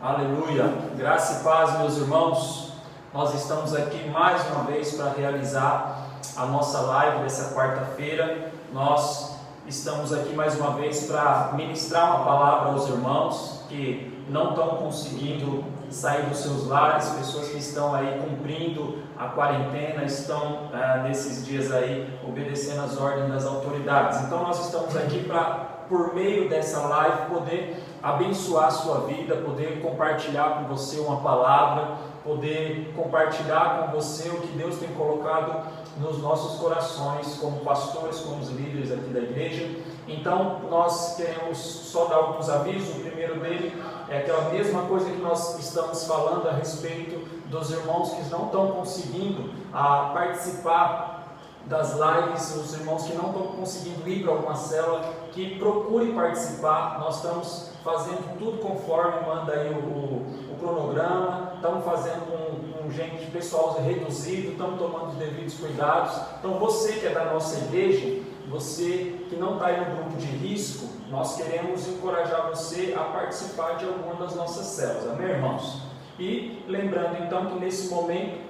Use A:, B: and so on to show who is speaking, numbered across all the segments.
A: Aleluia, graça e paz, meus irmãos. Nós estamos aqui mais uma vez para realizar a nossa live dessa quarta-feira. Nós estamos aqui mais uma vez para ministrar uma palavra aos irmãos que não estão conseguindo sair dos seus lares, pessoas que estão aí cumprindo a quarentena, estão nesses dias aí obedecendo as ordens das autoridades. Então nós estamos aqui para, por meio dessa live, poder abençoar a sua vida, poder compartilhar com você uma palavra, poder compartilhar com você o que Deus tem colocado nos nossos corações, como pastores, como os líderes aqui da igreja. Então nós queremos só dar alguns avisos. O primeiro dele é aquela mesma coisa que nós estamos falando a respeito dos irmãos que não estão conseguindo participar das lives, os irmãos que não estão conseguindo ir para alguma célula, que procurem participar. Nós estamos fazendo tudo conforme manda aí o cronograma, estamos fazendo um gente pessoal reduzido, estamos tomando os devidos cuidados. Então você que é da nossa igreja, você que não está aí no grupo de risco, nós queremos encorajar você a participar de alguma das nossas células, amém, irmãos? E lembrando então que nesse momento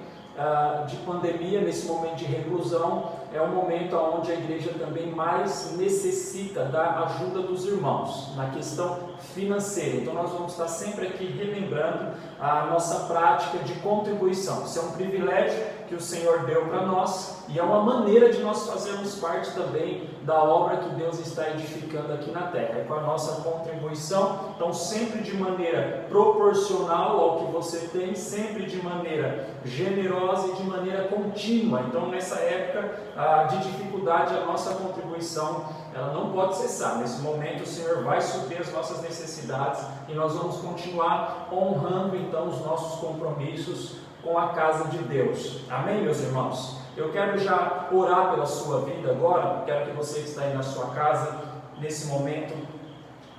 A: de pandemia, nesse momento de reclusão, é um momento onde a igreja também mais necessita da ajuda dos irmãos na questão financeira. Então nós vamos estar sempre aqui relembrando a nossa prática de contribuição. Isso é um privilégio que o Senhor deu para nós e é uma maneira de nós fazermos parte também da obra que Deus está edificando aqui na terra. É com a nossa contribuição, então sempre de maneira proporcional ao que você tem, sempre de maneira generosa e de maneira contínua. Então nessa época de dificuldade, a nossa contribuição ela não pode cessar. Nesse momento o Senhor vai suprir as nossas necessidades e nós vamos continuar honrando então os nossos compromissos com a casa de Deus. Amém, meus irmãos? Eu quero já orar pela sua vida agora. Quero que você que está aí na sua casa nesse momento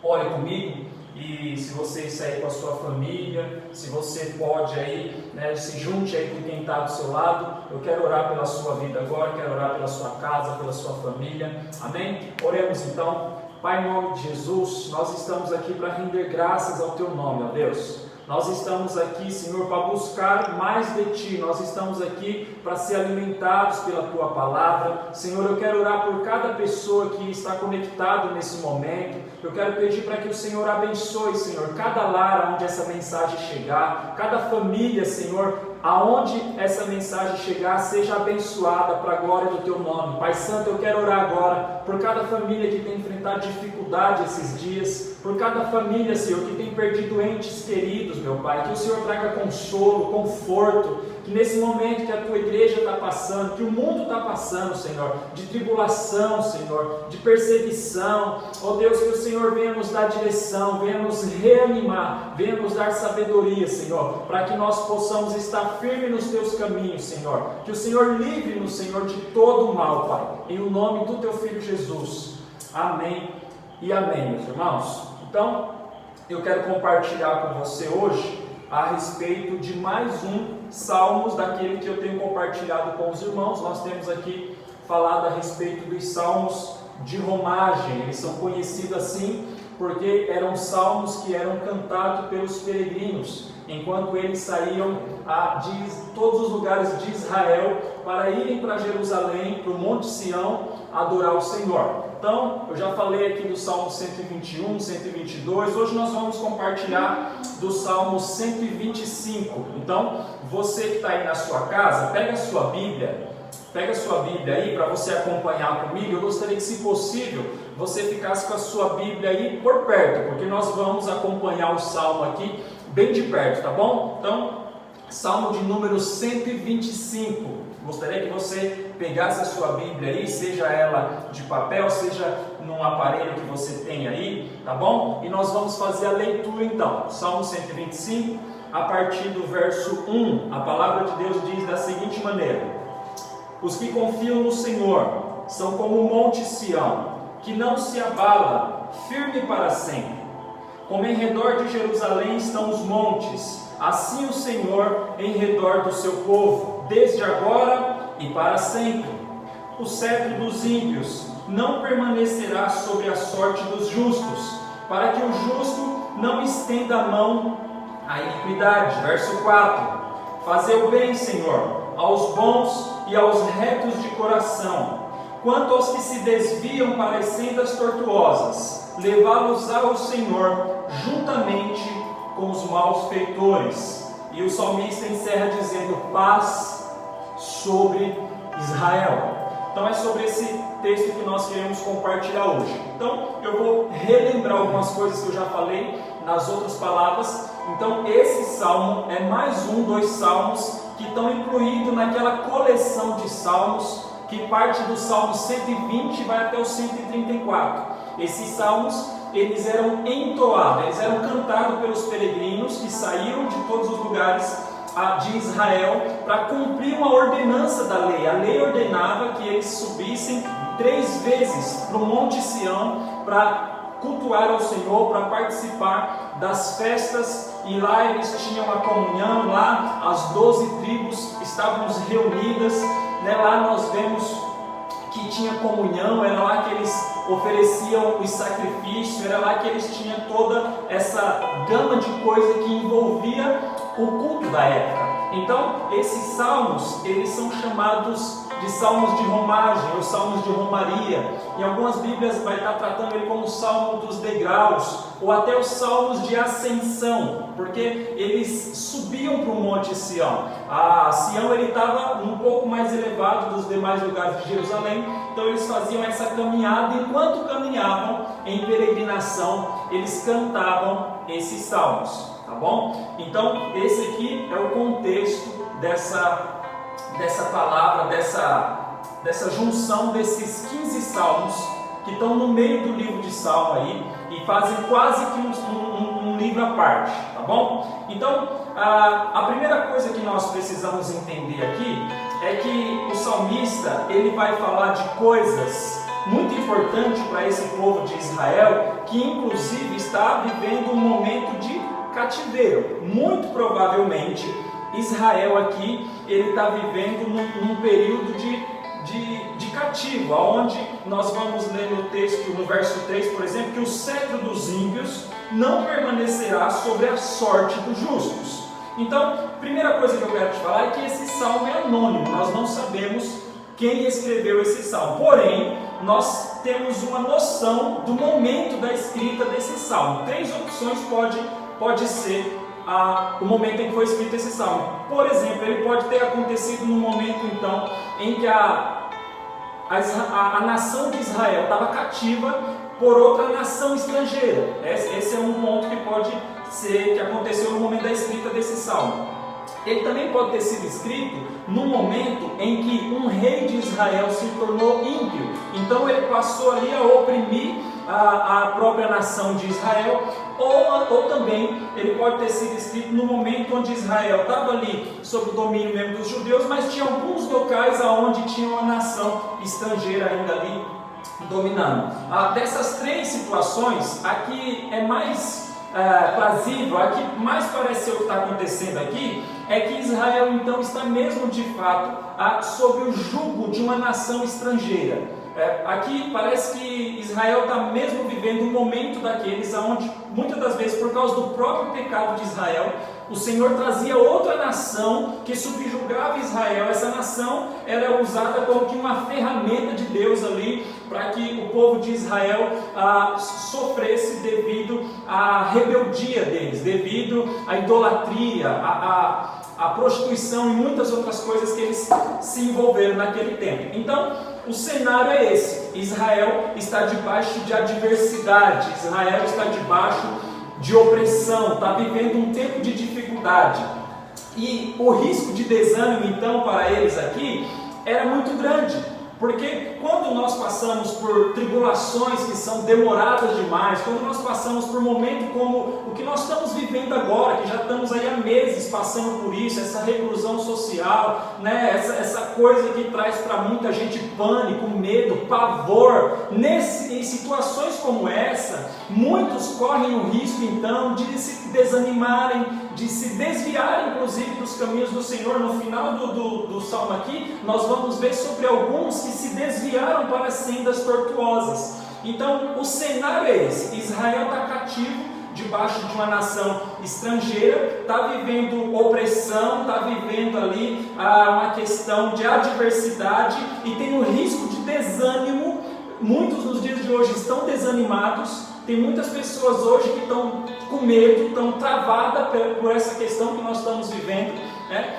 A: ore comigo. E se você sair com a sua família, se você pode aí, se junte aí com quem está do seu lado. Eu quero orar pela sua vida agora, quero orar pela sua casa, pela sua família. Amém? Oremos então. Pai, em nome de Jesus, nós estamos aqui para render graças ao Teu nome, ó Deus. Nós estamos aqui, Senhor, para buscar mais de Ti. Nós estamos aqui para ser alimentados pela Tua palavra. Senhor, eu quero orar por cada pessoa que está conectado nesse momento. Eu quero pedir para que o Senhor abençoe, Senhor, cada lar onde essa mensagem chegar, cada família, Senhor, aonde essa mensagem chegar, seja abençoada para a glória do Teu nome. Pai Santo, eu quero orar agora por cada família que tem enfrentado dificuldade esses dias, por cada família, Senhor, que tem perdido entes queridos, meu Pai, que o Senhor traga consolo, conforto, que nesse momento que a Tua igreja está passando, que o mundo está passando, Senhor, de tribulação, Senhor, de perseguição, ó Deus, que o Senhor venha nos dar direção, venha nos reanimar, venha nos dar sabedoria, Senhor, para que nós possamos estar firmes nos Teus caminhos, Senhor, que o Senhor livre-nos, Senhor, de todo o mal, Pai, em o nome do Teu Filho Jesus, amém e amém, meus irmãos. Então, eu quero compartilhar com você hoje a respeito de mais um Salmos daquele que eu tenho compartilhado com os irmãos. Nós temos aqui falado a respeito dos Salmos de romagem. Eles são conhecidos assim porque eram salmos que eram cantados pelos peregrinos, enquanto eles saíam de todos os lugares de Israel para irem para Jerusalém, para o Monte Sião, adorar o Senhor. Então, eu já falei aqui do Salmo 121, 122, hoje nós vamos compartilhar do Salmo 125. Então, você que está aí na sua casa, pega a sua Bíblia aí para você acompanhar comigo. Eu gostaria que, se possível, você ficasse com a sua Bíblia aí por perto, porque nós vamos acompanhar o Salmo aqui bem de perto, tá bom? Então, Salmo de número 125. Gostaria que você pegasse a sua Bíblia aí, seja ela de papel, seja num aparelho que você tem aí, tá bom? E nós vamos fazer a leitura então. Salmo 125, a partir do verso 1. A palavra de Deus diz da seguinte maneira: Os que confiam no Senhor são como o monte Sião, que não se abala, firme para sempre. Como em redor de Jerusalém estão os montes, assim o Senhor em redor do seu povo, desde agora e para sempre. O cetro dos ímpios não permanecerá sobre a sorte dos justos, para que o justo não estenda a mão a iniquidade. Verso 4: Fazei o bem, Senhor, aos bons e aos retos de coração. Quanto aos que se desviam para as sendas tortuosas, levá-los ao Senhor juntamente com os maus feitores. E o salmista encerra dizendo: paz sobre Israel. Então é sobre esse texto que nós queremos compartilhar hoje. Então eu vou relembrar algumas coisas que eu já falei nas outras palavras. Então esse salmo é mais dos salmos que estão incluídos naquela coleção de salmos que parte do Salmo 120 e vai até o 134. Esses salmos, eles eram entoados, eles eram cantados pelos peregrinos que saíram de todos os lugares de Israel para cumprir uma ordenança da lei. A lei ordenava que eles subissem 3 vezes para o Monte Sião para cultuar ao Senhor, para participar das festas, e lá eles tinham a comunhão, lá as 12 tribos estavam reunidas, né? Lá nós vemos que tinha comunhão, era lá que eles ofereciam os sacrifícios, era lá que eles tinham toda essa gama de coisa que envolvia o culto da época. Então, esses salmos, eles são chamados de salmos de romagem, ou salmos de romaria. Em algumas bíblias vai estar tratando ele como o salmo dos degraus, ou até os salmos de ascensão, porque eles subiam para o Monte Sião. A Sião ele estava um pouco mais elevado dos demais lugares de Jerusalém, então eles faziam essa caminhada. Enquanto caminhavam em peregrinação, eles cantavam esses salmos, tá bom? Então esse aqui é o contexto dessa palavra, dessa junção desses 15 salmos que estão no meio do livro de Salmo aí e fazem quase que um livro à parte, tá bom? Então, a primeira coisa que nós precisamos entender aqui é que o salmista, ele vai falar de coisas muito importantes para esse povo de Israel, que inclusive está vivendo um momento de cativeiro. Muito provavelmente Israel aqui, ele está vivendo num período de cativo, onde nós vamos ler no texto, no verso 3, por exemplo, que o cetro dos ímpios não permanecerá sobre a sorte dos justos. Então, primeira coisa que eu quero te falar é que esse salmo é anônimo, nós não sabemos quem escreveu esse salmo, porém, nós temos uma noção do momento da escrita desse salmo. 3 opções pode ser o momento em que foi escrito esse salmo. Por exemplo, ele pode ter acontecido no momento então em que a nação de Israel estava cativa por outra nação estrangeira. Esse é um ponto que pode ser que aconteceu no momento da escrita desse salmo. Ele também pode ter sido escrito no momento em que um rei de Israel se tornou ímpio. Então ele passou ali a oprimir a própria nação de Israel, ou também ele pode ter sido escrito no momento onde Israel estava ali sob o domínio mesmo dos judeus, mas tinha alguns locais onde tinha uma nação estrangeira ainda ali dominando. Dessas 3 situações, aqui é mais prazível, aqui mais parece o que está acontecendo aqui, é que Israel então está mesmo de fato sob o jugo de uma nação estrangeira. Aqui parece que Israel está mesmo vivendo um momento daqueles onde, muitas das vezes, por causa do próprio pecado de Israel, o Senhor trazia outra nação que subjugava Israel. Essa nação era usada como que uma ferramenta de Deus ali, para que o povo de Israel sofresse devido à rebeldia deles, devido à idolatria, à prostituição e muitas outras coisas que eles se envolveram naquele tempo. Então, o cenário é esse: Israel está debaixo de adversidade, Israel está debaixo de opressão, está vivendo um tempo de dificuldade. E o risco de desânimo, então, para eles aqui, era muito grande. Porque quando nós passamos por tribulações que são demoradas demais, quando nós passamos por momentos como o que nós estamos vivendo agora, que já estamos aí há meses passando por isso, essa reclusão social, né? essa coisa que traz para muita gente pânico, medo, pavor, em situações como essa, muitos correm o risco então de se desanimarem, de se desviarem inclusive dos caminhos do Senhor. No final do salmo aqui, nós vamos ver sobre alguns que se desviaram para sendas tortuosas. Então o cenário é esse: Israel está cativo debaixo de uma nação estrangeira, está vivendo opressão, está vivendo ali uma questão de adversidade e tem o risco de desânimo. Muitos nos dias de hoje estão desanimados, tem muitas pessoas hoje que estão com medo, estão travadas por essa questão que nós estamos vivendo, né?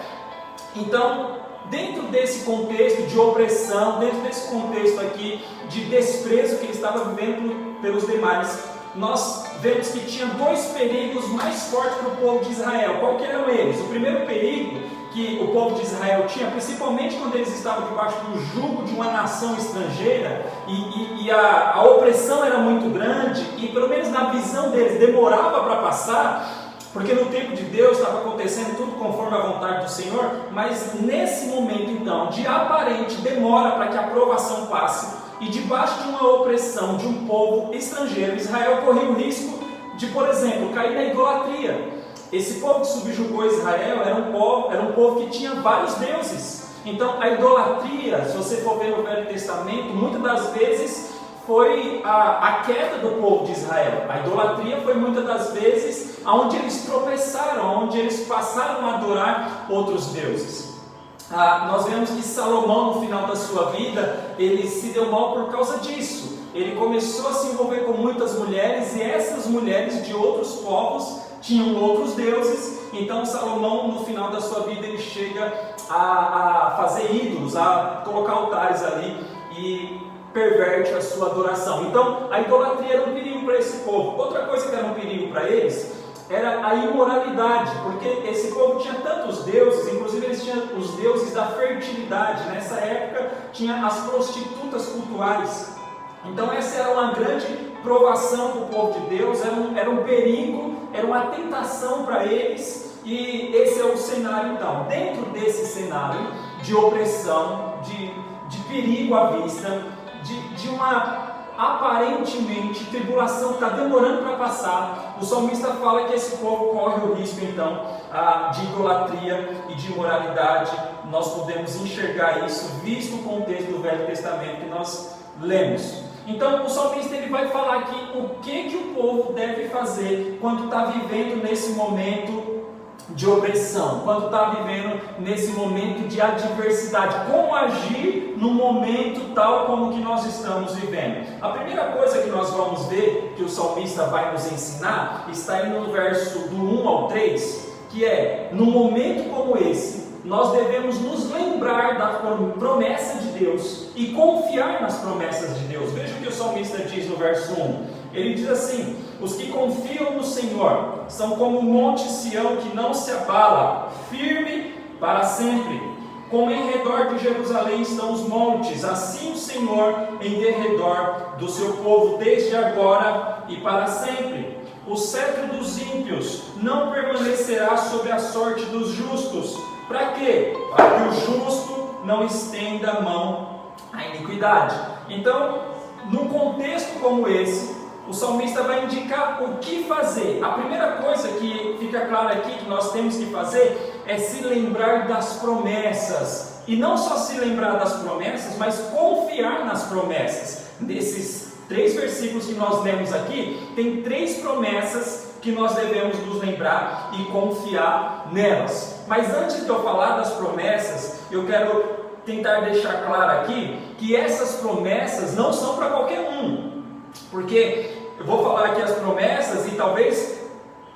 A: Então, dentro desse contexto de opressão, dentro desse contexto aqui de desprezo que ele estava vivendo pelos demais, nós vemos que tinha dois perigos mais fortes para o povo de Israel. Qual que eram eles? O primeiro perigo que o povo de Israel tinha, principalmente quando eles estavam debaixo do jugo de uma nação estrangeira, e a opressão era muito grande, e pelo menos na visão deles demorava para passar, porque no tempo de Deus estava acontecendo tudo conforme a vontade do Senhor, mas nesse momento então, de aparente demora para que a aprovação passe, e debaixo de uma opressão de um povo estrangeiro, Israel corria o risco de, por exemplo, cair na idolatria. Esse povo que subjugou Israel era um povo que tinha vários deuses. Então a idolatria, se você for ver no Velho Testamento, muitas das vezes foi a queda do povo de Israel. A idolatria foi muitas das vezes onde eles tropeçaram, onde eles passaram a adorar outros deuses. Nós vemos que Salomão, no final da sua vida, ele se deu mal por causa disso. Ele começou a se envolver com muitas mulheres, e essas mulheres de outros povos tinham outros deuses. Então Salomão, no final da sua vida, ele chega a fazer ídolos, a colocar altares ali e perverte a sua adoração. Então a idolatria era um perigo para esse povo. Outra coisa que era um perigo para eles era a imoralidade, porque esse povo tinha tantos deuses, inclusive eles tinham os deuses da fertilidade. Nessa época tinha as prostitutas cultuais. Então essa era uma grande provação para o povo de Deus, era um perigo, era uma tentação para eles, e esse é o cenário então. Dentro desse cenário de opressão, de perigo à vista, de uma aparentemente tribulação que está demorando para passar, o salmista fala que esse povo corre o risco então de idolatria e de imoralidade. Nós podemos enxergar isso visto o contexto do Velho Testamento que nós lemos. Então o salmista ele vai falar aqui o que o povo deve fazer quando está vivendo nesse momento de opressão, quando está vivendo nesse momento de adversidade, como agir no momento tal como que nós estamos vivendo. A primeira coisa que nós vamos ver, que o salmista vai nos ensinar, está aí no verso do 1 ao 3, que é, no momento como esse, nós devemos nos lembrar da promessa de Deus e confiar nas promessas de Deus. Veja o que o salmista diz no verso 1. Ele diz assim: os que confiam no Senhor são como o monte Sião que não se abala, firme para sempre. Como em redor de Jerusalém estão os montes, assim o Senhor em derredor do seu povo, desde agora e para sempre. O cetro dos ímpios não permanecerá sobre a sorte dos justos. Para quê? Para que o justo não estenda a mão à iniquidade. Então, num contexto como esse, o salmista vai indicar o que fazer. A primeira coisa que fica clara aqui que nós temos que fazer é se lembrar das promessas. E não só se lembrar das promessas, mas confiar nas promessas. Nesses 3 versículos que nós lemos aqui, tem 3 promessas que nós devemos nos lembrar e confiar nelas. Mas antes de eu falar das promessas, eu quero tentar deixar claro aqui que essas promessas não são para qualquer um. Porque eu vou falar aqui as promessas e talvez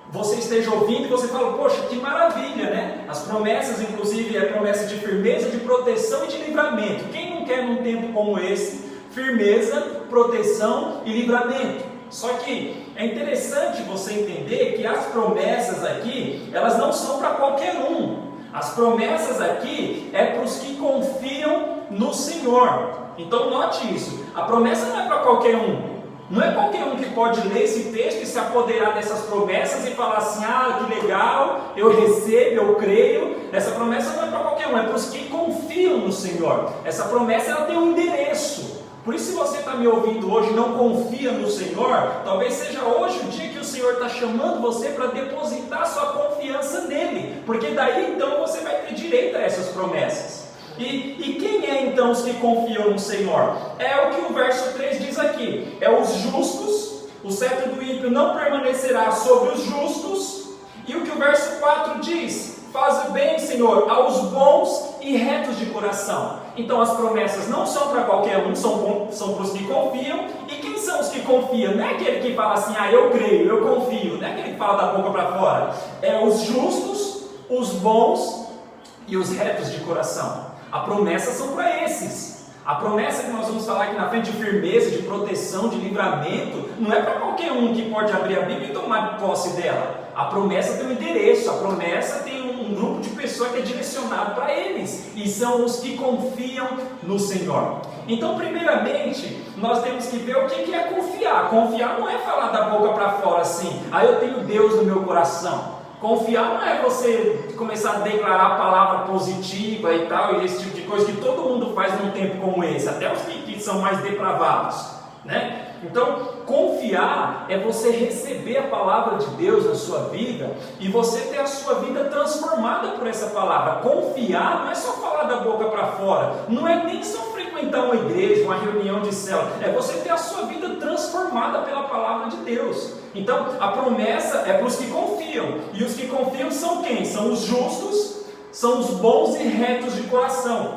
A: você esteja ouvindo e você fala: poxa, que maravilha, né? As promessas, inclusive, é promessa de firmeza, de proteção e de livramento. Quem não quer num tempo como esse, firmeza, proteção e livramento? Só que é interessante você entender que as promessas aqui, elas não são para qualquer um. As promessas aqui é para os que confiam no Senhor. Então note isso, a promessa não é para qualquer um. Não é qualquer um que pode ler esse texto e se apoderar dessas promessas e falar assim: ah, que legal, eu recebo, eu creio. Essa promessa não é para qualquer um, é para os que confiam no Senhor. Essa promessa ela tem um endereço. Por isso, se você está me ouvindo hoje e não confia no Senhor, talvez seja hoje o dia que o Senhor está chamando você para depositar sua confiança nele, porque daí então você vai ter direito a essas promessas. E quem é então os que confiam no Senhor? É o que o verso 3 diz aqui: é os justos o cetro do ímpio não permanecerá sobre os justos. E o que o verso 4 diz? Faz o bem, Senhor, aos bons e retos de coração. Então as promessas não são para qualquer um, são para os que confiam. E quem são os que confiam? Não é aquele que fala assim, eu creio, eu confio. Não é aquele que fala da boca para fora. É os justos, os bons e os retos de coração. A promessa são para esses. A promessa que nós vamos falar aqui na frente de firmeza, de proteção, de livramento, não é para qualquer um que pode abrir a Bíblia e tomar posse dela. A promessa tem um endereço, a promessa tem um grupo de pessoas que é direcionado para eles, e são os que confiam no Senhor. Então, primeiramente, nós temos que ver o que é confiar. Confiar não é falar da boca para fora assim, eu tenho Deus no meu coração. Confiar não é você começar a declarar a palavra positiva e tal, e esse tipo de coisa que todo mundo faz num tempo como esse, até os que são mais depravados, né? Então, confiar é você receber a palavra de Deus na sua vida e você ter a sua vida transformada por essa palavra. Confiar não é só falar da boca para fora, não é nem só frequentar uma igreja, uma reunião de célula, é você ter a sua vida transformada pela palavra de Deus. Então, a promessa é para os que confiam, e os que confiam são quem? São os justos, são os bons e retos de coração.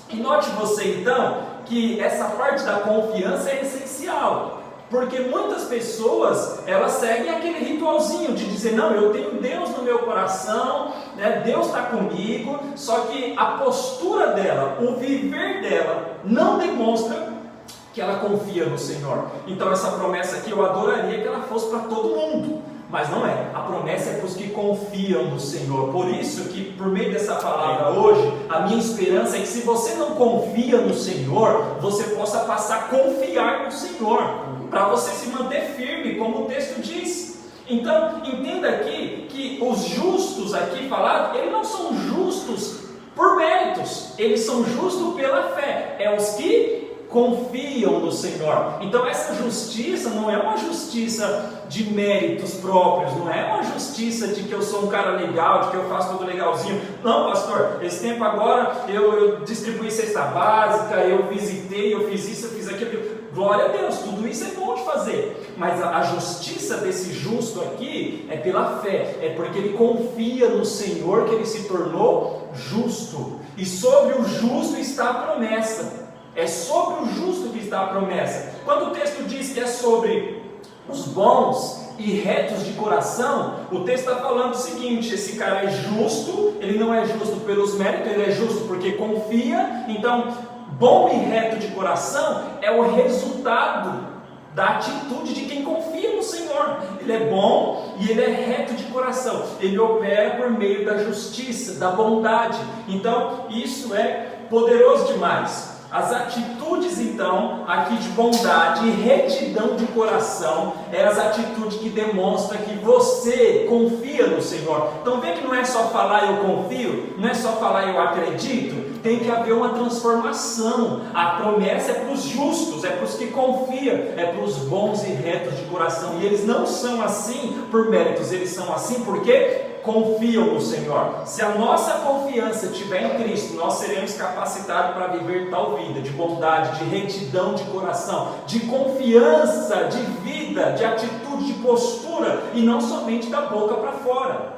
A: E note você então que essa parte da confiança é essencial, porque muitas pessoas elas seguem aquele ritualzinho de dizer, não, eu tenho Deus no meu coração, né? Deus está comigo, só que a postura dela, o viver dela não demonstra que ela confia no Senhor. Então essa promessa aqui eu adoraria que ela fosse para todo mundo, mas não é. A promessa é para os que confiam no Senhor. Por isso que por meio dessa palavra hoje, a minha esperança é que se você não confia no Senhor, você possa passar a confiar no Senhor, para você se manter firme, como o texto diz. Então entenda aqui que os justos aqui falados, eles não são justos por méritos, eles são justos pela fé. É os que confiam no Senhor. Então essa justiça não é uma justiça de méritos próprios, não é uma justiça de que eu sou um cara legal, de que eu faço tudo legalzinho. Não, pastor, esse tempo agora eu distribuí cesta básica, eu visitei, eu fiz isso, eu fiz aquilo. Glória a Deus, tudo isso é bom de fazer, mas a justiça desse justo aqui é pela fé, é porque ele confia no Senhor que ele se tornou justo, e sobre o justo está a promessa. É sobre o justo que está a promessa. Quando o texto diz que é sobre os bons e retos de coração, o texto está falando o seguinte: esse cara é justo, ele não é justo pelos méritos, ele é justo porque confia. Então, bom e reto de coração é o resultado da atitude de quem confia no Senhor. Ele é bom e ele é reto de coração, ele opera por meio da justiça, da bondade. Então, isso é poderoso demais. As atitudes então aqui de bondade e retidão de coração é as atitudes que demonstram que você confia no Senhor. Então vê que não é só falar eu confio, não é só falar eu acredito, tem que haver uma transformação. A promessa é para os justos, é para os que confiam, é para os bons e retos de coração, e eles não são assim por méritos, eles são assim porque confiam no Senhor. Se a nossa confiança estiver em Cristo, nós seremos capacitados para viver tal vida de bondade, de retidão de coração, de confiança, de vida, de atitude, de postura, e não somente da boca para fora.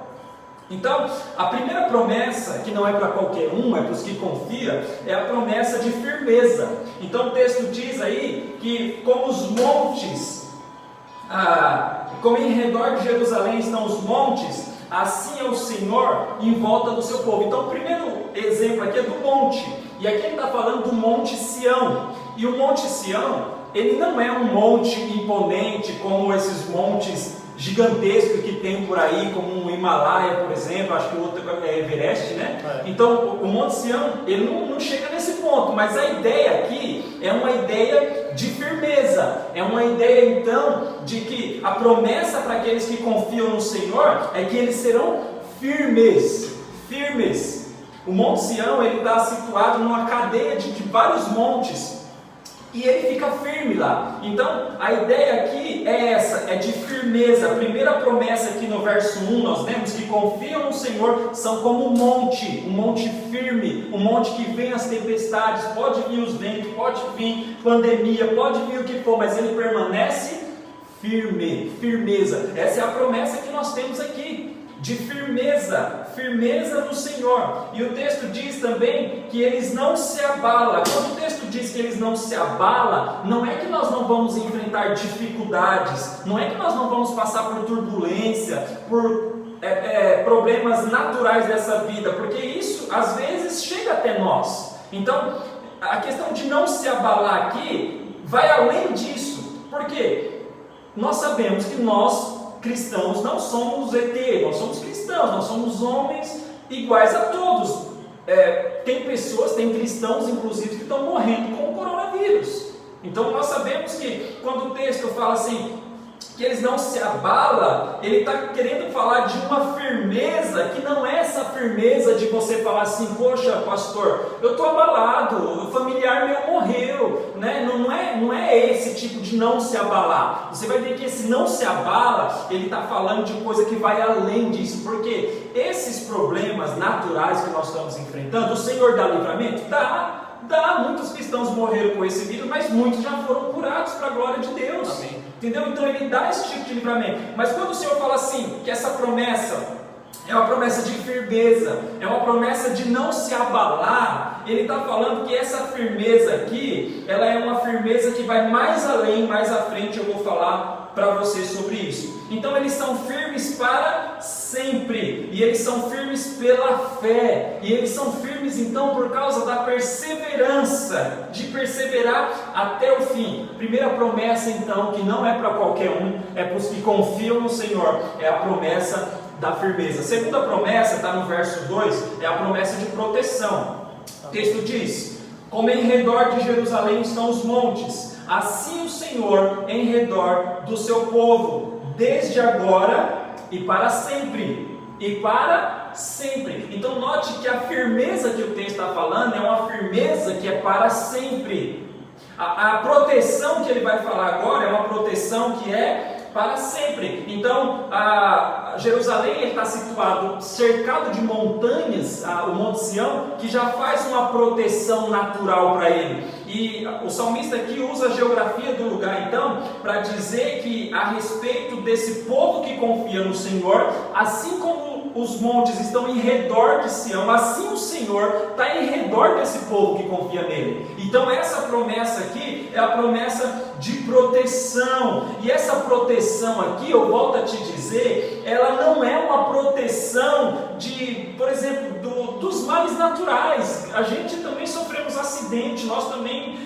A: Então, a primeira promessa, que não é para qualquer um, é para os que confiam, é a promessa de firmeza. Então o texto diz aí que como os montes, como em redor de Jerusalém estão os montes, assim é o Senhor em volta do seu povo. Então o primeiro exemplo aqui é do monte, e aqui ele está falando do Monte Sião. E o Monte Sião, ele não é um monte imponente como esses montes gigantescos que tem por aí, como um Himalaia, por exemplo, acho que o outro é Everest, né? Então o Monte Sião, ele não chega nesse ponto, mas a ideia aqui é uma ideia de firmeza, é uma ideia então de que a promessa para aqueles que confiam no Senhor é que eles serão firmes. O Monte Sião, ele está situado numa cadeia de vários montes, e ele fica firme lá. Então a ideia aqui é essa, é de firmeza. A primeira promessa aqui no verso 1, nós vemos que confiam no Senhor, são como um monte firme, um monte que vem as tempestades, pode vir os ventos, pode vir pandemia, pode vir o que for, mas ele permanece firmeza. Essa é a promessa que nós temos aqui, de firmeza no Senhor. E o texto diz também que eles não se abalam. Quando o texto diz que eles não se abalam, não é que nós não vamos enfrentar dificuldades, não é que nós não vamos passar por turbulência, por problemas naturais dessa vida, porque isso às vezes chega até nós. Então, a questão de não se abalar aqui vai além disso, porque nós sabemos que nós cristãos não somos ET, nós somos cristãos, nós somos homens iguais a todos. Tem pessoas, tem cristãos inclusive que estão morrendo com o coronavírus. Então nós sabemos que quando o texto fala assim, que eles não se abalam, ele está querendo falar de uma firmeza que não é essa firmeza de você falar assim, poxa pastor, eu estou abalado, o familiar meu morreu, né? Não é esse tipo de não se abalar. Você vai ver que esse não se abala, ele está falando de coisa que vai além disso, porque esses problemas naturais que nós estamos enfrentando, o Senhor dá livramento? Dá, muitos cristãos morreram com esse vírus, mas muitos já foram curados para a glória de Deus. Amém. Entendeu? Então ele dá esse tipo de livramento. Mas quando o Senhor fala assim, que essa promessa é uma promessa de firmeza, é uma promessa de não se abalar, ele está falando que essa firmeza aqui, ela é uma firmeza que vai mais além, mais à frente eu vou falar para você sobre isso. Então eles são firmes para sempre, e eles são firmes pela fé, e eles são firmes então por causa da perseverança, de perseverar até o fim. Primeira promessa então, que não é para qualquer um, é para os que confiam no Senhor, é a promessa da firmeza. A segunda promessa, está no verso 2, é a promessa de proteção. O texto diz, como em redor de Jerusalém estão os montes, assim o Senhor em redor do seu povo, desde agora e para sempre. E para sempre. Então note que a firmeza que o texto está falando é uma firmeza que é para sempre. A proteção que ele vai falar agora é uma proteção que é para sempre. Então, Jerusalém está situado cercado de montanhas, o Monte Sião, que já faz uma proteção natural para ele. E o salmista aqui usa a geografia do lugar, então, para dizer que a respeito desse povo que confia no Senhor, assim como os montes estão em redor de Sião, assim o Senhor está em redor desse povo que confia nele. Então essa promessa aqui é a promessa de proteção, e essa proteção aqui, eu volto a te dizer, ela não é uma proteção de, por exemplo, dos males naturais. A gente também sofremos acidente, nós também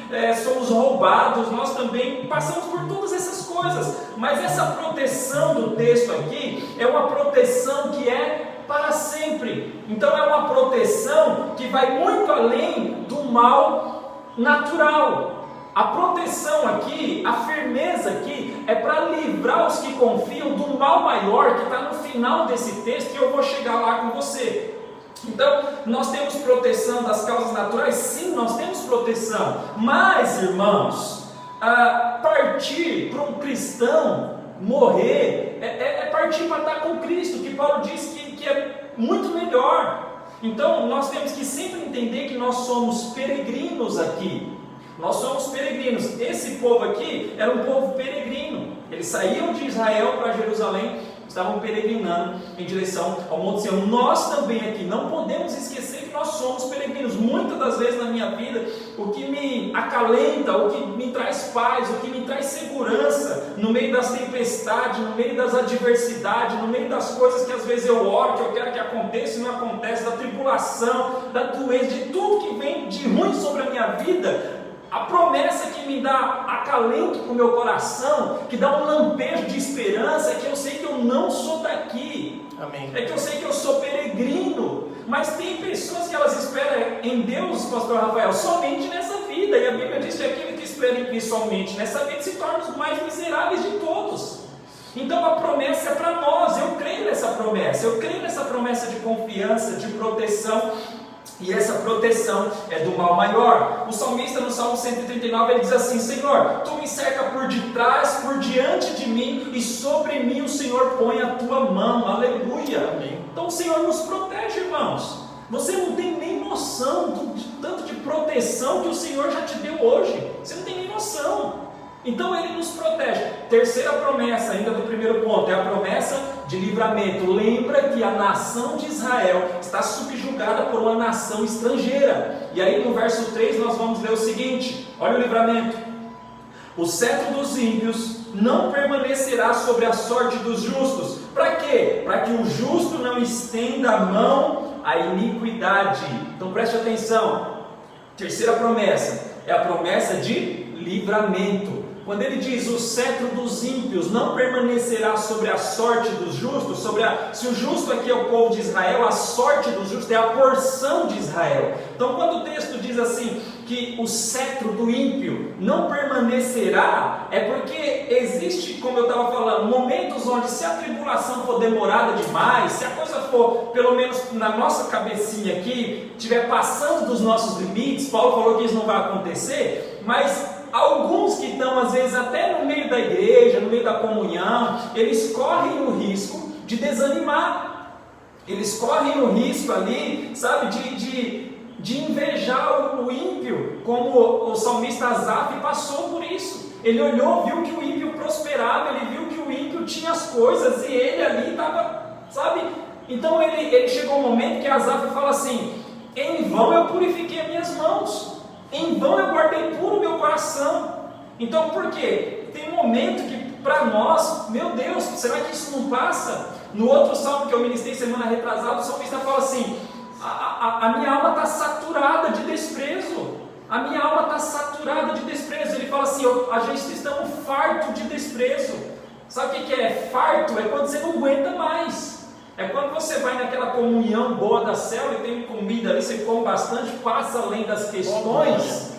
A: somos roubados, nós também passamos por todas essas coisas, mas essa proteção do texto aqui é uma proteção que é para sempre. Então é uma proteção que vai muito além do mal natural. A proteção aqui, a firmeza aqui, é para livrar os que confiam do mal maior que está no final desse texto, e eu vou chegar lá com você. Então, nós temos proteção das causas naturais? Sim, nós temos proteção. Mas, irmãos, partir para um cristão morrer é partir para estar com Cristo, que Paulo diz que é muito melhor. Então, nós temos que sempre entender que nós somos peregrinos aqui. Nós somos peregrinos. Esse povo aqui era um povo peregrino. Eles saíram de Israel para Jerusalém, estavam peregrinando em direção ao Monte Sião. Nós também aqui não podemos esquecer que nós somos peregrinos. Muitas das vezes na minha vida, o que me acalenta, o que me traz paz, o que me traz segurança no meio das tempestades, no meio das adversidades, no meio das coisas que às vezes eu oro, que eu quero que aconteça e não acontece, da tribulação, da doença, de tudo que vem de ruim sobre a minha vida. A promessa que me dá acalento para o meu coração, que dá um lampejo de esperança, é que eu sei que eu não sou daqui. Amém. É que eu sei que eu sou peregrino. Mas tem pessoas que elas esperam em Deus, pastor Rafael, somente nessa vida. E a Bíblia diz que aquele que espera em Cristo somente nessa vida se torna os mais miseráveis de todos. Então a promessa é para nós. Eu creio nessa promessa. Eu creio nessa promessa de confiança, de proteção. E essa proteção é do mal maior. O salmista no Salmo 139 ele diz assim: Senhor, Tu me cerca por detrás, por diante de mim, e sobre mim o Senhor põe a Tua mão. Aleluia. Amém. Então o Senhor nos protege, irmãos. Você não tem nem noção do tanto de proteção que o Senhor já te deu hoje. Você não tem nem noção. Então Ele nos protege. Terceira promessa, ainda do primeiro ponto, é a promessa de livramento. Lembra que a nação de Israel está subjugada por uma nação estrangeira. E aí no verso 3 nós vamos ler o seguinte, olha o livramento. O cetro dos ímpios não permanecerá sobre a sorte dos justos. Para quê? Para que o justo não estenda a mão à iniquidade. Então preste atenção. Terceira promessa é a promessa de livramento. Quando ele diz o cetro dos ímpios não permanecerá sobre a sorte dos justos, se o justo aqui é o povo de Israel, a sorte dos justos é a porção de Israel. Então quando o texto diz assim, que o cetro do ímpio não permanecerá, é porque existe, como eu estava falando, momentos onde se a tribulação for demorada demais, se a coisa for, pelo menos na nossa cabecinha aqui, estiver passando dos nossos limites, Paulo falou que isso não vai acontecer, mas alguns que estão às vezes até no meio da igreja, no meio da comunhão, eles correm o risco de desanimar, eles correm o risco ali, sabe, de invejar o ímpio, como o salmista Asaf passou por isso. Ele olhou, viu que o ímpio prosperava, ele viu que o ímpio tinha as coisas e ele ali estava, sabe? Então ele chegou um momento que Asaf fala assim: em vão eu purifiquei as minhas mãos, em vão eu guardei puro o meu coração. Então por quê? Tem um momento que para nós, meu Deus, será que isso não passa? No outro salmo que eu ministrei semana retrasada, o salmista fala assim: a minha alma está saturada de desprezo. A minha alma está saturada de desprezo. Ele fala assim: a gente está farto de desprezo. Sabe o que é farto? É quando você não aguenta mais. É quando você vai naquela comunhão boa da célula e tem comida ali, você come bastante, passa além das questões.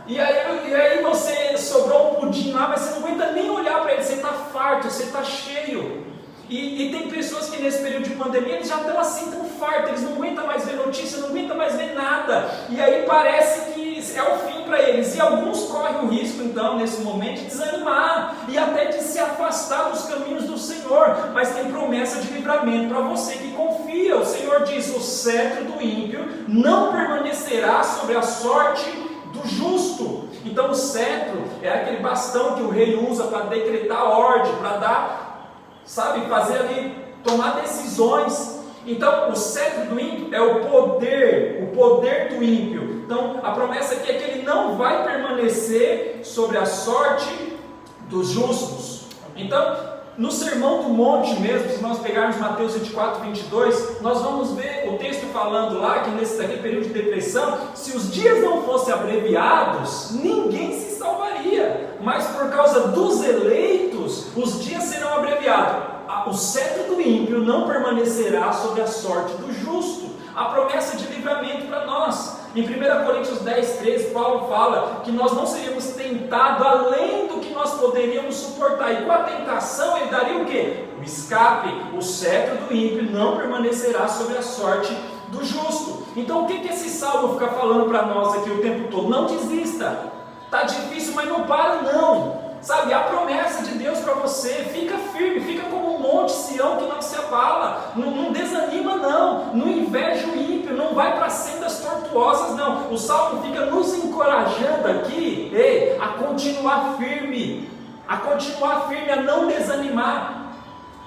A: E aí você sobrou um pudim lá, mas você não aguenta nem olhar para ele. Você está farto, você está cheio. E tem pessoas que nesse período de pandemia eles já estão assim, tão fartos, eles não aguentam mais ver notícia, não aguentam mais ver nada, e aí parece que é o fim para eles, e alguns correm o risco então nesse momento de desanimar, e até de se afastar dos caminhos do Senhor, mas tem promessa de livramento para você que confia. O Senhor diz: o cetro do ímpio não permanecerá sobre a sorte do justo. Então o cetro é aquele bastão que o rei usa para decretar ordem, para dar, sabe, fazer ali, tomar decisões. Então o cetro do ímpio é o poder do ímpio. Então a promessa aqui é que ele não vai permanecer sobre a sorte dos justos. Então no Sermão do Monte mesmo, se nós pegarmos Mateus 24, 22, nós vamos ver o texto falando lá que nesse daqui período de depressão, se os dias não fossem abreviados, ninguém se salvaria, mas por causa dos eleitos, os dias serão abreviados. O cetro do ímpio não permanecerá sobre a sorte do justo. A promessa de livramento para nós. Em 1 Coríntios 10, 13, Paulo fala que nós não seríamos tentados além do que nós poderíamos suportar. E com a tentação ele daria o quê? O escape. O cetro do ímpio não permanecerá sobre a sorte do justo. Então o que esse salmo fica falando para nós aqui o tempo todo? Não desista. Está difícil, mas não para não. Sabe, a promessa de Deus para você, fica firme, fica como um monte Sião que não se abala, não desanima não inveja o ímpio, não vai para sendas tortuosas não. O Salmo fica nos encorajando aqui, a continuar firme, a não desanimar.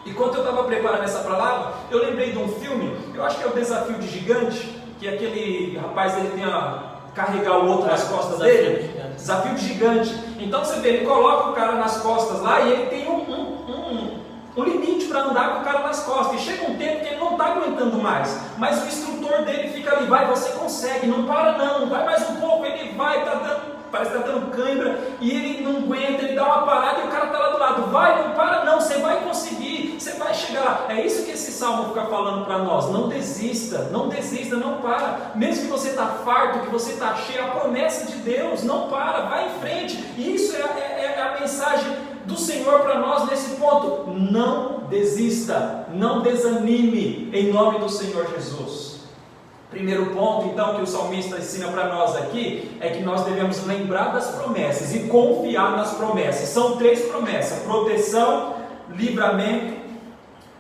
A: E quando eu estava preparando essa palavra, eu lembrei de um filme, eu acho que é o Desafio de Gigante, que aquele rapaz ele tem a carregar o outro nas costas dele, desafio de gigante. Então você vê, ele coloca o cara nas costas lá e ele tem um limite para andar com o cara nas costas, e chega um tempo que ele não está aguentando mais, mas o instrutor dele fica ali: vai, você consegue, não para não, vai mais um pouco. Ele vai, parece que está dando cãibra, e ele não aguenta, ele dá uma parada e o cara está lá do lado: vai, não para não, você vai conseguir, você vai chegar lá. É isso que esse salmo fica falando para nós: não desista, não para, mesmo que você está farto, que você está cheio, a promessa de Deus, não para, vai em frente. E isso é a mensagem do Senhor para nós nesse ponto: não desista, não desanime, em nome do Senhor Jesus. Primeiro ponto então que o salmista ensina para nós aqui é que nós devemos lembrar das promessas e confiar nas promessas. São 3 promessas: proteção, livramento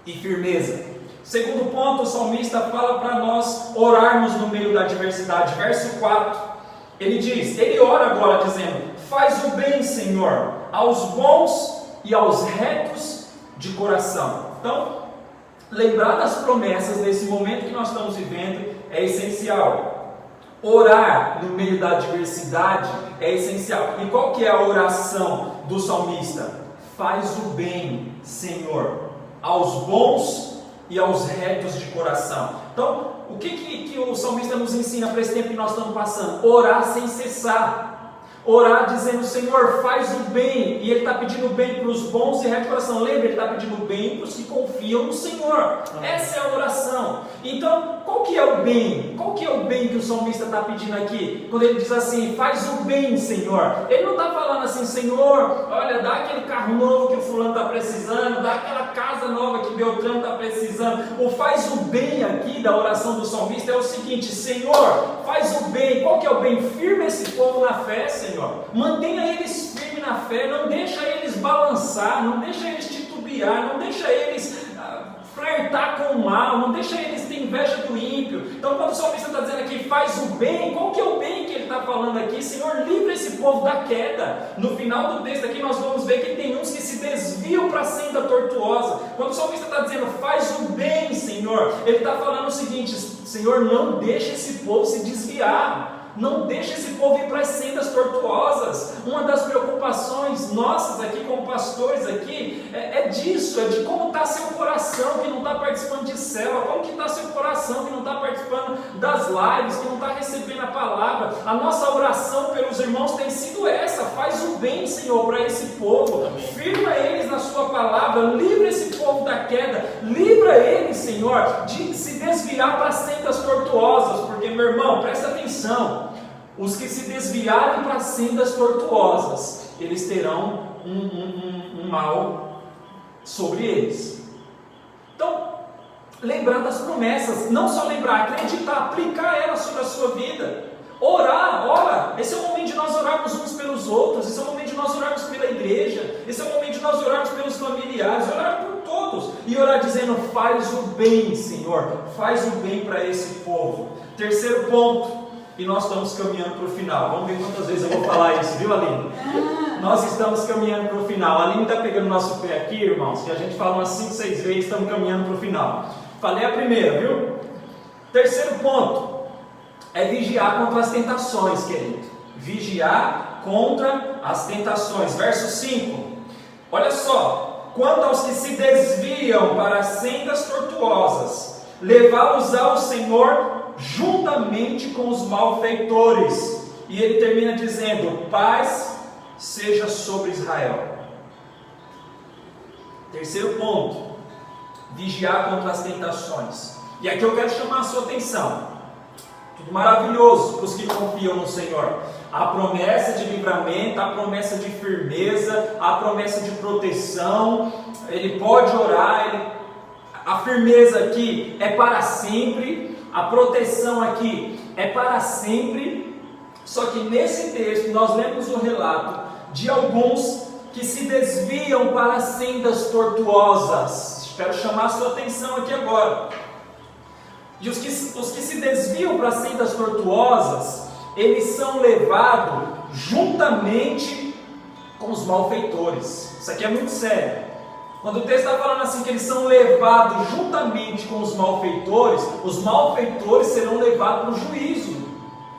A: e firmeza. Segundo ponto, o salmista fala para nós orarmos no meio da adversidade. Verso 4, ele ora agora dizendo: faz o bem, Senhor, aos bons e aos retos de coração. Então, lembrar das promessas nesse momento que nós estamos vivendo é essencial. Orar no meio da adversidade é essencial. E qual que é a oração do salmista? Faz o bem, Senhor, aos bons e aos retos de coração. Então, o que o salmista nos ensina para esse tempo que nós estamos passando? Orar sem cessar. Orar dizendo, Senhor, faz o bem. E ele está pedindo bem para os bons e retos de coração. Lembra, ele está pedindo bem para os que confiam no Senhor. Essa é a oração. Então, qual que é o bem? Qual que é o bem que o salmista está pedindo aqui? Quando ele diz assim, faz o bem, Senhor. Ele não está falando assim, Senhor, olha, dá aquele carro novo que o fulano está precisando, dá aquela casa nova que Beltrano está precisando. O faz o bem aqui da oração do salmista é o seguinte, Senhor, faz o bem. Qual que é o bem? Firma esse povo na fé, Senhor. Mantenha eles firmes na fé, não deixa eles balançar, não deixa eles titubear, não deixa eles flertar com o mal, não deixa eles ter inveja do ímpio. Então quando o salmista está dizendo aqui, faz o bem, qual que é o bem que ele está falando aqui? Senhor, livra esse povo da queda. No final do texto aqui nós vamos ver que tem uns que se desviam para a senda tortuosa. Quando o salmista está dizendo, faz o bem, Senhor, ele está falando o seguinte, Senhor, não deixa esse povo se desviar. Não deixa esse povo ir para as sendas tortuosas. Uma das preocupações nossas aqui como pastores aqui é disso, é de como está seu coração que não está participando de célula, como que está seu coração que não está participando das lives, que não está recebendo a palavra. A nossa oração pelos irmãos tem sido essa, faz o bem, Senhor, para esse povo. Amém. Firma eles na sua palavra, livra esse povo da queda, livra eles, Senhor, de se desviar para as sendas tortuosas, porque, meu irmão, presta atenção. Os que se desviarem para sendas tortuosas, eles terão um mal sobre eles. Então, lembrar das promessas, não só lembrar, acreditar, aplicar elas sobre a sua vida. Ora, esse é o momento de nós orarmos uns pelos outros, esse é o momento de nós orarmos pela igreja, esse é o momento de nós orarmos pelos familiares, orar por todos, e orar dizendo, faz o bem, Senhor, faz o bem para esse povo. Terceiro ponto, e nós estamos caminhando para o final. Vamos ver quantas vezes eu vou falar isso, viu, Aline? Nós estamos caminhando para o final. A Aline está pegando nosso pé aqui, irmãos, que a gente fala umas 5, 6 vezes, estamos caminhando para o final. Falei a primeira, viu? Terceiro ponto, é vigiar contra as tentações, querido. Vigiar contra as tentações. Verso 5, olha só. Quanto aos que se desviam para as sendas tortuosas, levá-los ao Senhor juntamente com os malfeitores. E ele termina dizendo, paz seja sobre Israel. Terceiro ponto, vigiar contra as tentações. E aqui eu quero chamar a sua atenção. Tudo maravilhoso para os que confiam no Senhor. A promessa de livramento, a promessa de firmeza, a promessa de proteção. Ele pode orar, a firmeza aqui é para sempre. A proteção aqui é para sempre. Só que nesse texto nós lemos o relato de alguns que se desviam para sendas tortuosas. Espero chamar a sua atenção aqui agora. E os que se desviam para sendas tortuosas, eles são levados juntamente com os malfeitores. Isso aqui é muito sério. Quando o texto está falando assim que eles são levados juntamente com os malfeitores serão levados para o juízo.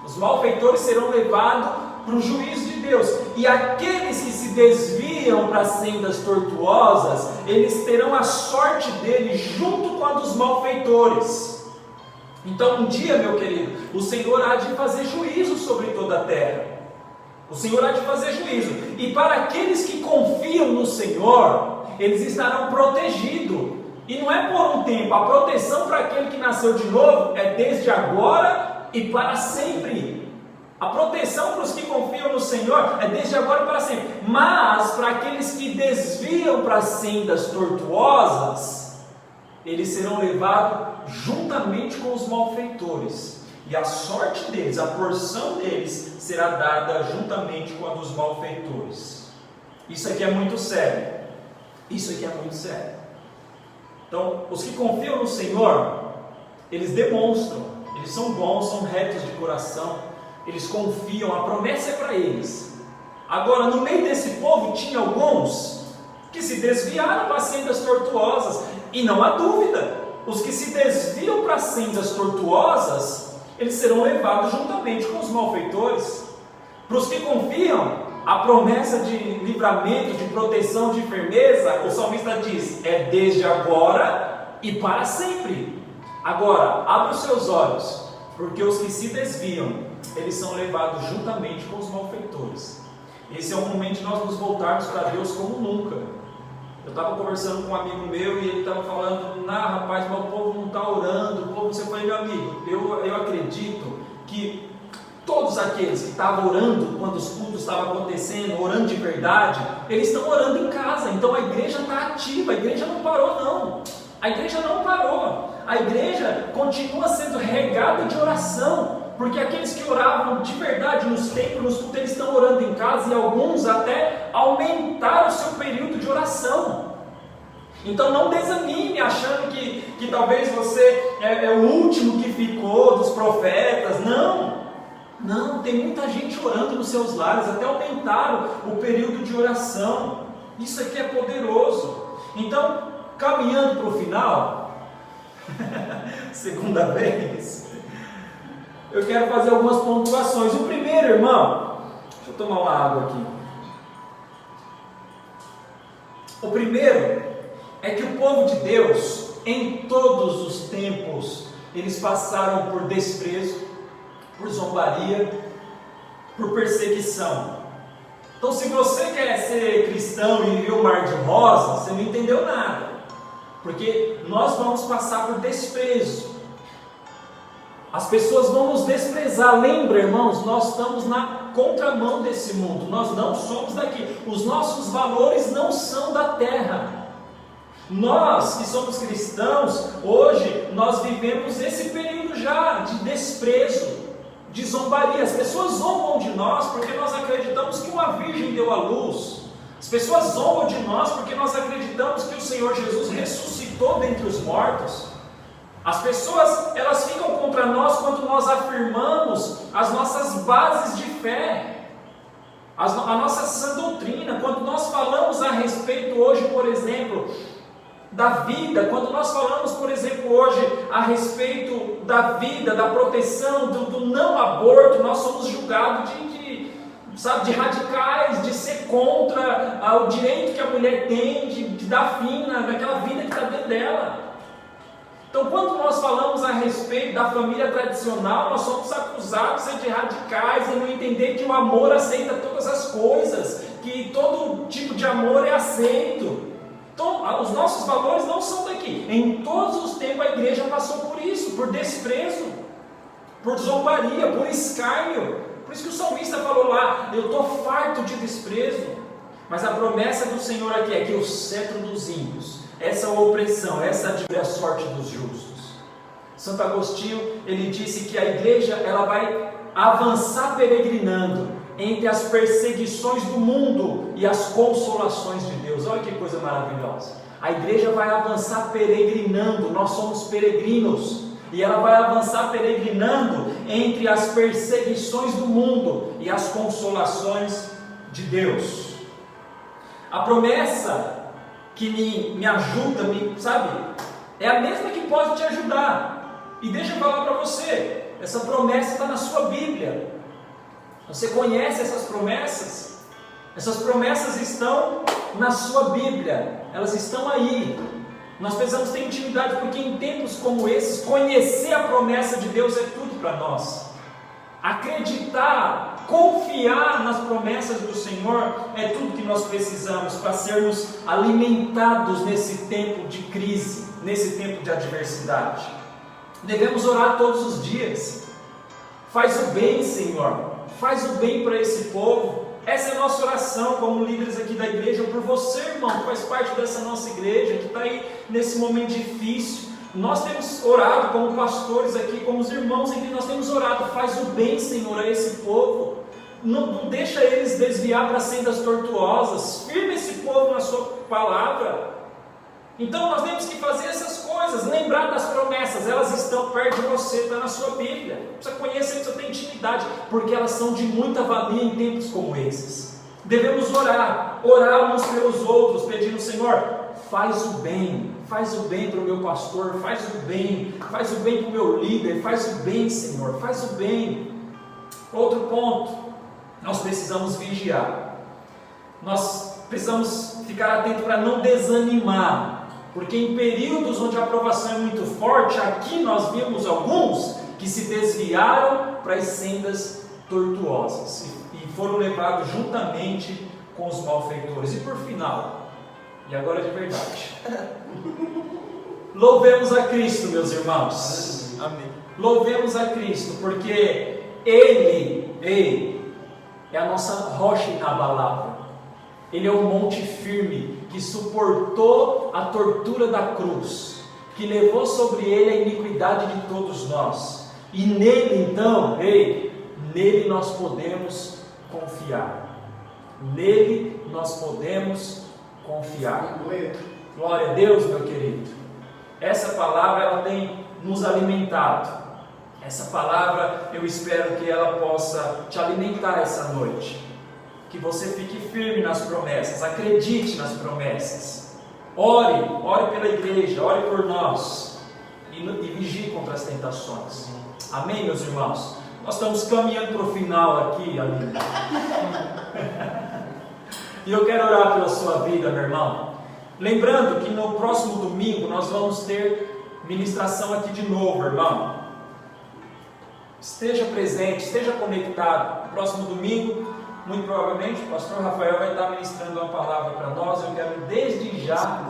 A: Os malfeitores serão levados para o juízo de Deus. E aqueles que se desviam para sendas tortuosas, eles terão a sorte deles junto com a dos malfeitores. Então um dia, meu querido, o Senhor há de fazer juízo sobre toda a terra. O Senhor há de fazer juízo. E para aqueles que confiam no Senhor, eles estarão protegidos. E não é por um tempo. A proteção para aquele que nasceu de novo é desde agora e para sempre. A proteção para os que confiam no Senhor é desde agora e para sempre. Mas para aqueles que desviam para sendas tortuosas, eles serão levados juntamente com os malfeitores. E a sorte deles, a porção deles, será dada juntamente com a dos malfeitores. Isso aqui é muito sério. Isso aqui é muito sério. Então, os que confiam no Senhor, eles demonstram, eles são bons, são retos de coração, eles confiam, a promessa é para eles. Agora, no meio desse povo tinha alguns que se desviaram para sendas tortuosas, e não há dúvida, os que se desviam para sendas tortuosas, eles serão levados juntamente com os malfeitores. Para os que confiam, a promessa de livramento, de proteção, de firmeza, o salmista diz, é desde agora e para sempre. Agora, abra os seus olhos, porque os que se desviam, eles são levados juntamente com os malfeitores. Esse é o momento de nós nos voltarmos para Deus como nunca. Eu estava conversando com um amigo meu e ele estava falando, rapaz, mas o povo não está orando, o povo, você falou, meu amigo, eu acredito que todos aqueles que estavam orando, quando os cultos estavam acontecendo, orando de verdade, eles estão orando em casa, então a igreja está ativa, a igreja não parou não, a igreja não parou, a igreja continua sendo regada de oração, porque aqueles que oravam de verdade nos templos, nos cultos, eles estão orando em casa e alguns até aumentaram o seu período de oração. Então não desanime achando que talvez você é o último que ficou dos profetas, não, tem muita gente orando nos seus lares, até aumentaram o período de oração. Isso aqui é poderoso. Então, caminhando para o final, segunda vez, eu quero fazer algumas pontuações. O primeiro, irmão, deixa eu tomar uma água aqui. O primeiro é que o povo de Deus, em todos os tempos, eles passaram por desprezo, por zombaria, por perseguição. Então, se você quer ser cristão e viver o mar de rosas, você não entendeu nada, porque nós vamos passar por desprezo. As pessoas vão nos desprezar. Lembra, irmãos, nós estamos na contramão desse mundo, nós não somos daqui, os nossos valores não são da terra. Nós que somos cristãos, hoje nós vivemos esse período já de desprezo, de zombaria. As pessoas zombam de nós porque nós acreditamos que uma virgem deu à luz. As pessoas zombam de nós porque nós acreditamos que o Senhor Jesus ressuscitou dentre os mortos. As pessoas, elas ficam contra nós quando nós afirmamos as nossas bases de fé, a nossa sã doutrina, quando nós falamos a respeito hoje, por exemplo, da vida, quando nós falamos, por exemplo, hoje a respeito da vida, da proteção, do não aborto, nós somos julgados de radicais, de ser contra o direito que a mulher tem de dar fim naquela vida que está dentro dela. Então, quando nós falamos a respeito da família tradicional, nós somos acusados de radicais e não entender que o amor aceita todas as coisas, que todo tipo de amor é aceito. Então, os nossos valores não são daqui. Em todos os tempos a igreja passou por isso, por desprezo, por zombaria, por escárnio. Por isso que o salmista falou lá, eu estou farto de desprezo. Mas a promessa do Senhor aqui é que o cetro dos ímpios, essa opressão, essa é a sorte dos justos. Santo Agostinho, ele disse que a igreja ela vai avançar peregrinando entre as perseguições do mundo e as consolações de Deus. Olha que coisa maravilhosa. A igreja vai avançar peregrinando, nós somos peregrinos, e ela vai avançar peregrinando entre as perseguições do mundo e as consolações de Deus. A promessa que me ajuda, sabe, é a mesma que pode te ajudar. E deixa eu falar para você, essa promessa está na sua Bíblia. Você conhece essas promessas? Essas promessas estão na sua Bíblia, elas estão aí. Nós precisamos ter intimidade, porque em tempos como esses, conhecer a promessa de Deus é tudo para nós. Acreditar, confiar nas promessas do Senhor é tudo que nós precisamos para sermos alimentados nesse tempo de crise, nesse tempo de adversidade. Devemos orar todos os dias. Faz o bem, Senhor, faz o bem para esse povo. Essa é a nossa oração como líderes aqui da igreja, por você, irmão, que faz parte dessa nossa igreja, que está aí nesse momento difícil. Nós temos orado como pastores aqui, como os irmãos aqui, nós temos orado, faz o bem, Senhor, a esse povo. Não deixa eles desviar para sendas tortuosas, firma esse povo na sua palavra. Então nós temos que fazer essas coisas, lembrar das promessas, elas estão perto de você, está na sua Bíblia. Precisa conhecer, precisa ter intimidade, porque elas são de muita valia em tempos como esses. Devemos orar uns pelos outros, pedindo: Senhor, faz o bem para o meu pastor, faz o bem para o meu líder, faz o bem, Senhor, faz o bem. Outro ponto, nós precisamos vigiar, nós precisamos ficar atento para não desanimar, porque em períodos onde a aprovação é muito forte, aqui nós vimos alguns que se desviaram para as sendas tortuosas e foram levados juntamente com os malfeitores. E por final, e agora de verdade, louvemos a Cristo, meus irmãos.
B: Amém.
A: Louvemos a Cristo, porque Ele é a nossa rocha inabalável. Ele é o monte firme que suportou a tortura da cruz, que levou sobre ele a iniquidade de todos nós. E nele então, nele nós podemos confiar. Nele nós podemos confiar. Glória a Deus, meu querido. Essa palavra ela tem nos alimentado. Essa palavra eu espero que ela possa te alimentar essa noite. Que você fique firme nas promessas, acredite nas promessas. Ore pela igreja, ore por nós e vigie contra as tentações. Amém, meus irmãos? Nós estamos caminhando para o final aqui, Aline. E eu quero orar pela sua vida, meu irmão. Lembrando que no próximo domingo nós vamos ter ministração aqui de novo, irmão. Esteja presente, esteja conectado. No próximo domingo, muito provavelmente, o pastor Rafael vai estar ministrando uma palavra para nós. Eu quero desde já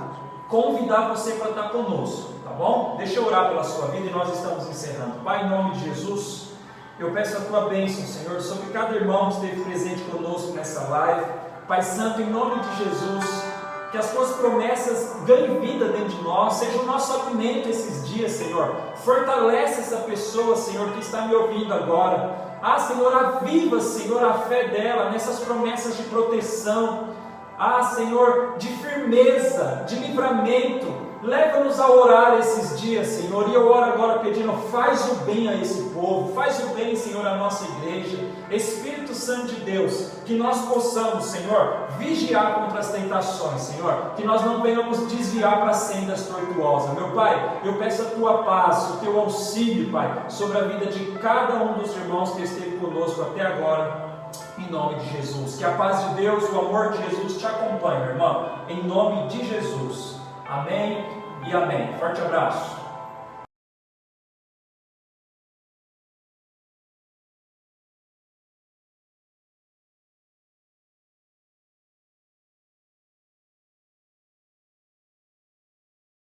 A: convidar você para estar conosco, tá bom? Deixa eu orar pela sua vida e nós estamos encerrando. Pai, em nome de Jesus, eu peço a tua bênção, Senhor, sobre cada irmão que esteve presente conosco nessa live. Pai Santo, em nome de Jesus, que as tuas promessas ganhem vida dentro de nós, seja o nosso alimento esses dias, Senhor. Fortalece essa pessoa, Senhor, que está me ouvindo agora. Senhor, aviva, Senhor, a fé dela nessas promessas de proteção. Senhor, de firmeza, de livramento. Leva-nos a orar esses dias, Senhor. E eu oro agora pedindo: faz o bem a esse povo, faz o bem, Senhor, à nossa igreja. Espírito Santo de Deus, que nós possamos, Senhor, vigiar contra as tentações, Senhor. Que nós não venhamos desviar para sendas tortuosas. Meu Pai, eu peço a tua paz, o teu auxílio, Pai, sobre a vida de cada um dos irmãos que esteve conosco até agora. Em nome de Jesus. Que a paz de Deus, o amor de Jesus te acompanhe, meu irmão. Em nome de Jesus. Amém e amém. Forte abraço.